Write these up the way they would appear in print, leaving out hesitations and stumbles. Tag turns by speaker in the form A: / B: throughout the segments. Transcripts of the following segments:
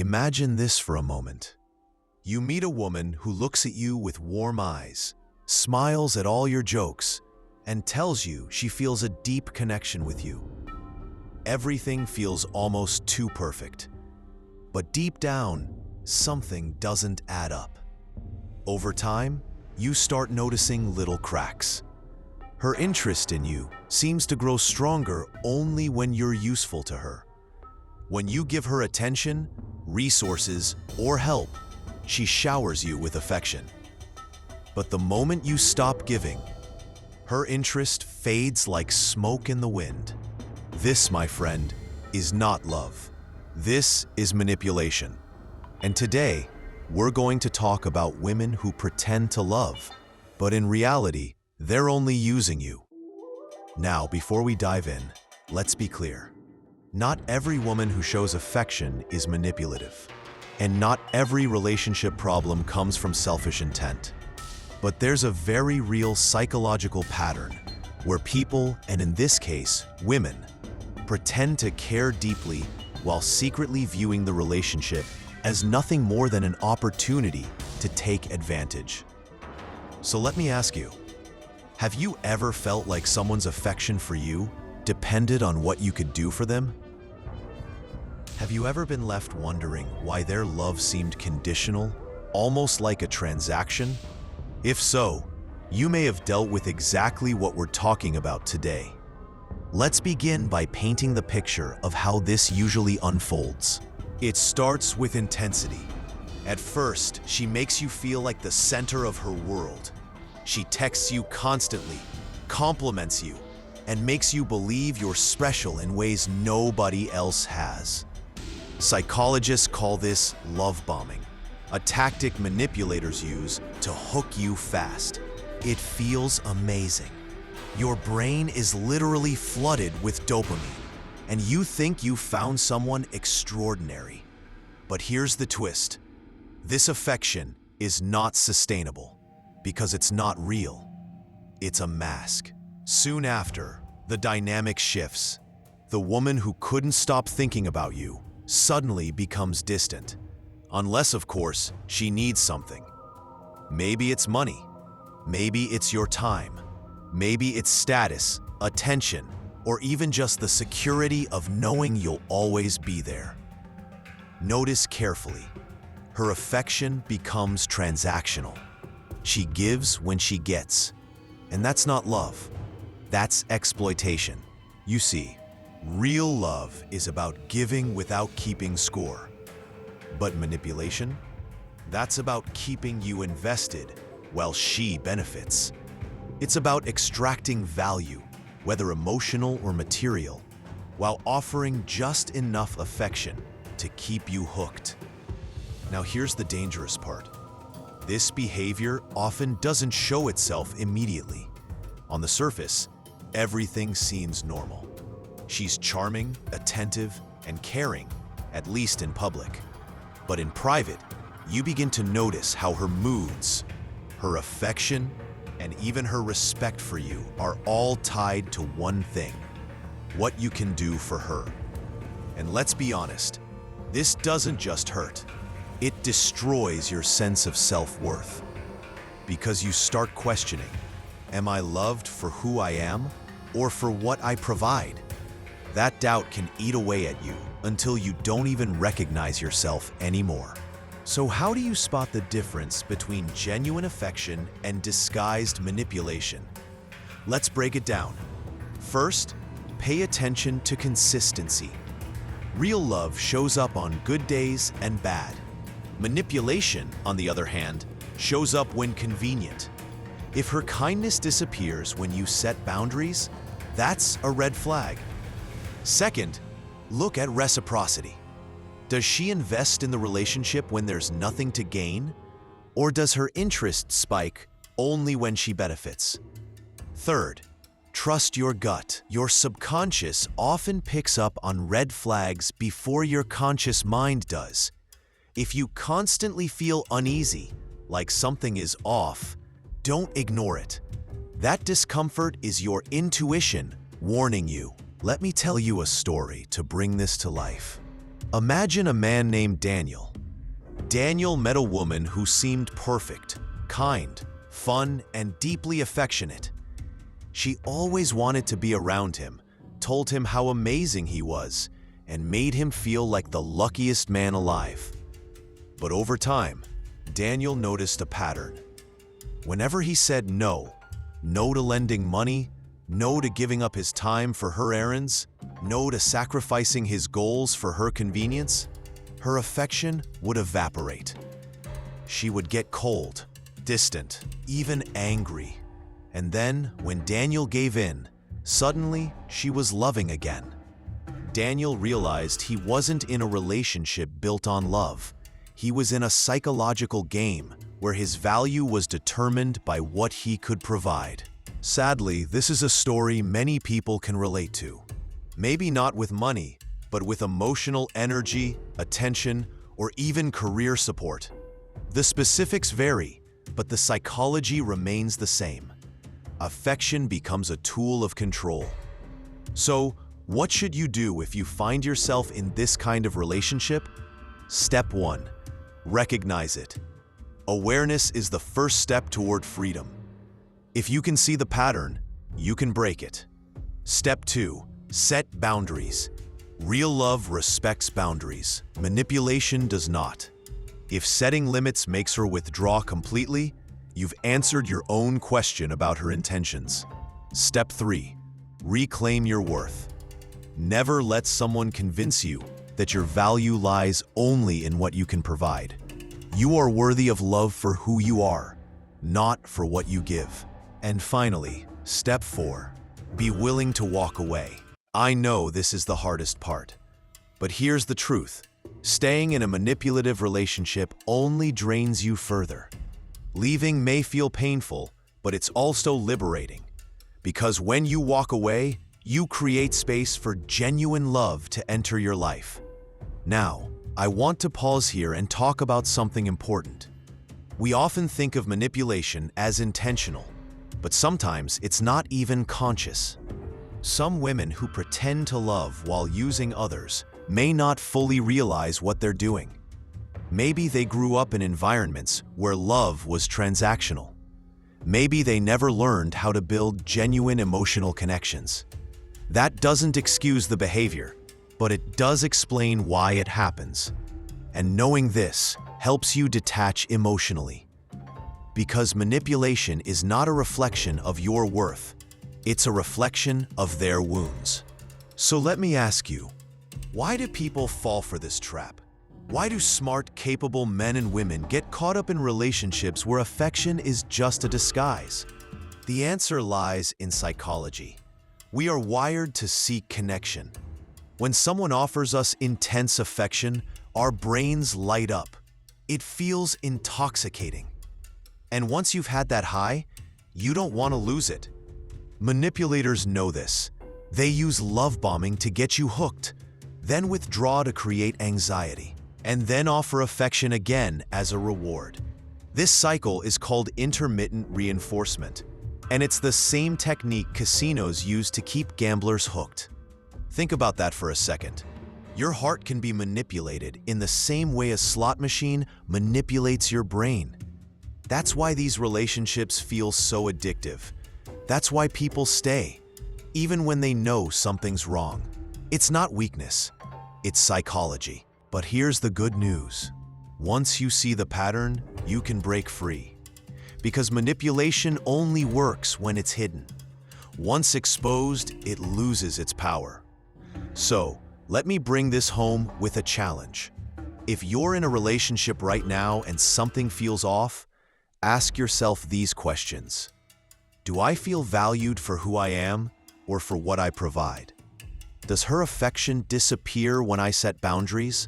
A: Imagine this for a moment. You meet a woman who looks at you with warm eyes, smiles at all your jokes, and tells you she feels a deep connection with you. Everything feels almost too perfect. But deep down, something doesn't add up. Over time, you start noticing little cracks. Her interest in you seems to grow stronger only when you're useful to her. When you give her attention, resources, or help, she showers you with affection. But the moment you stop giving, her interest fades like smoke in the wind. This, my friend, is not love. This is manipulation. And today, we're going to talk about women who pretend to love, but in reality, they're only using you. Now, before we dive in, let's be clear. Not every woman who shows affection is manipulative, and not every relationship problem comes from selfish intent. But there's a very real psychological pattern where people, and in this case, women, pretend to care deeply while secretly viewing the relationship as nothing more than an opportunity to take advantage. So let me ask you, have you ever felt like someone's affection for you depended on what you could do for them? Have you ever been left wondering why their love seemed conditional, almost like a transaction? If so, you may have dealt with exactly what we're talking about today. Let's begin by painting the picture of how this usually unfolds. It starts with intensity. At first, she makes you feel like the center of her world. She texts you constantly, compliments you, and makes you believe you're special in ways nobody else has. Psychologists call this love bombing, a tactic manipulators use to hook you fast. It feels amazing. Your brain is literally flooded with dopamine, and you think you found someone extraordinary. But here's the twist. This affection is not sustainable because it's not real. It's a mask. Soon after, the dynamic shifts. The woman who couldn't stop thinking about you suddenly becomes distant. Unless, of course, she needs something. Maybe it's money. Maybe it's your time. Maybe it's status, attention, or even just the security of knowing you'll always be there. Notice carefully. Her affection becomes transactional. She gives when she gets. And that's not love. That's exploitation. You see, real love is about giving without keeping score. But manipulation? That's about keeping you invested while she benefits. It's about extracting value, whether emotional or material, while offering just enough affection to keep you hooked. Now here's the dangerous part. This behavior often doesn't show itself immediately. On the surface, everything seems normal. She's charming, attentive, and caring, at least in public. But in private, you begin to notice how her moods, her affection, and even her respect for you are all tied to one thing: what you can do for her. And let's be honest, this doesn't just hurt. It destroys your sense of self-worth. Because you start questioning, am I loved for who I am or for what I provide? That doubt can eat away at you until you don't even recognize yourself anymore. So how do you spot the difference between genuine affection and disguised manipulation? Let's break it down. First, pay attention to consistency. Real love shows up on good days and bad. Manipulation, on the other hand, shows up when convenient. If her kindness disappears when you set boundaries, that's a red flag. Second, look at reciprocity. Does she invest in the relationship when there's nothing to gain? Or does her interest spike only when she benefits? Third, trust your gut. Your subconscious often picks up on red flags before your conscious mind does. If you constantly feel uneasy, like something is off, don't ignore it. That discomfort is your intuition warning you. Let me tell you a story to bring this to life. Imagine a man named Daniel. Daniel met a woman who seemed perfect, kind, fun, and deeply affectionate. She always wanted to be around him, told him how amazing he was, and made him feel like the luckiest man alive. But over time, Daniel noticed a pattern. Whenever he said no, no to lending money, no to giving up his time for her errands, no to sacrificing his goals for her convenience, her affection would evaporate. She would get cold, distant, even angry. And then, when Daniel gave in, suddenly she was loving again. Daniel realized he wasn't in a relationship built on love. He was in a psychological game where his value was determined by what he could provide. Sadly, this is a story many people can relate to. Maybe not with money, but with emotional energy, attention, or even career support. The specifics vary, but the psychology remains the same. Affection becomes a tool of control. So, what should you do if you find yourself in this kind of relationship? Step 1. Recognize it. Awareness is the first step toward freedom. If you can see the pattern, you can break it. Step 2. Set boundaries. Real love respects boundaries. Manipulation does not. If setting limits makes her withdraw completely, you've answered your own question about her intentions. Step 3. Reclaim your worth. Never let someone convince you that your value lies only in what you can provide. You are worthy of love for who you are, not for what you give. And finally, step 4. Be willing to walk away. I know this is the hardest part, but here's the truth. Staying in a manipulative relationship only drains you further. Leaving may feel painful, but it's also liberating. Because when you walk away, you create space for genuine love to enter your life. Now, I want to pause here and talk about something important. We often think of manipulation as intentional, but sometimes it's not even conscious. Some women who pretend to love while using others may not fully realize what they're doing. Maybe they grew up in environments where love was transactional. Maybe they never learned how to build genuine emotional connections. That doesn't excuse the behavior, but it does explain why it happens. And knowing this helps you detach emotionally. Because manipulation is not a reflection of your worth. It's a reflection of their wounds. So let me ask you, why do people fall for this trap? Why do smart, capable men and women get caught up in relationships where affection is just a disguise? The answer lies in psychology. We are wired to seek connection. When someone offers us intense affection, our brains light up. It feels intoxicating. And once you've had that high, you don't want to lose it. Manipulators know this. They use love bombing to get you hooked, then withdraw to create anxiety, and then offer affection again as a reward. This cycle is called intermittent reinforcement, and it's the same technique casinos use to keep gamblers hooked. Think about that for a second. Your heart can be manipulated in the same way a slot machine manipulates your brain. That's why these relationships feel so addictive. That's why people stay, even when they know something's wrong. It's not weakness, it's psychology. But here's the good news. Once you see the pattern, you can break free. Because manipulation only works when it's hidden. Once exposed, it loses its power. So, let me bring this home with a challenge. If you're in a relationship right now and something feels off, ask yourself these questions. Do I feel valued for who I am or for what I provide? Does her affection disappear when I set boundaries?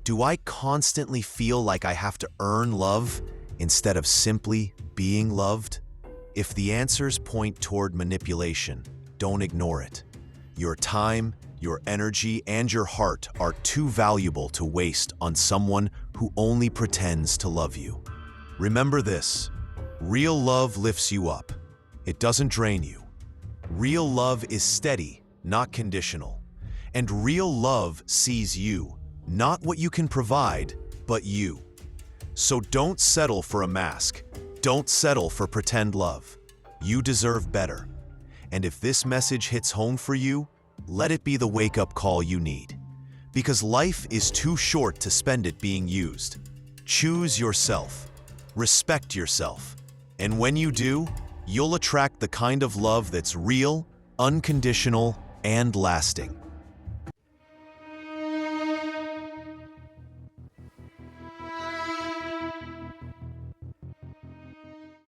A: Do I constantly feel like I have to earn love instead of simply being loved? If the answers point toward manipulation, don't ignore it. Your time, your energy, and your heart are too valuable to waste on someone who only pretends to love you. Remember this, real love lifts you up. It doesn't drain you. Real love is steady, not conditional. And real love sees you, Not what you can provide, but you. So don't settle for a mask. Don't settle for pretend love. You deserve better. And if this message hits home for you, let it be the wake-up call you need. Because life is too short to spend it being used. Choose yourself. Respect yourself. And when you do, you'll attract the kind of love that's real, unconditional, and lasting.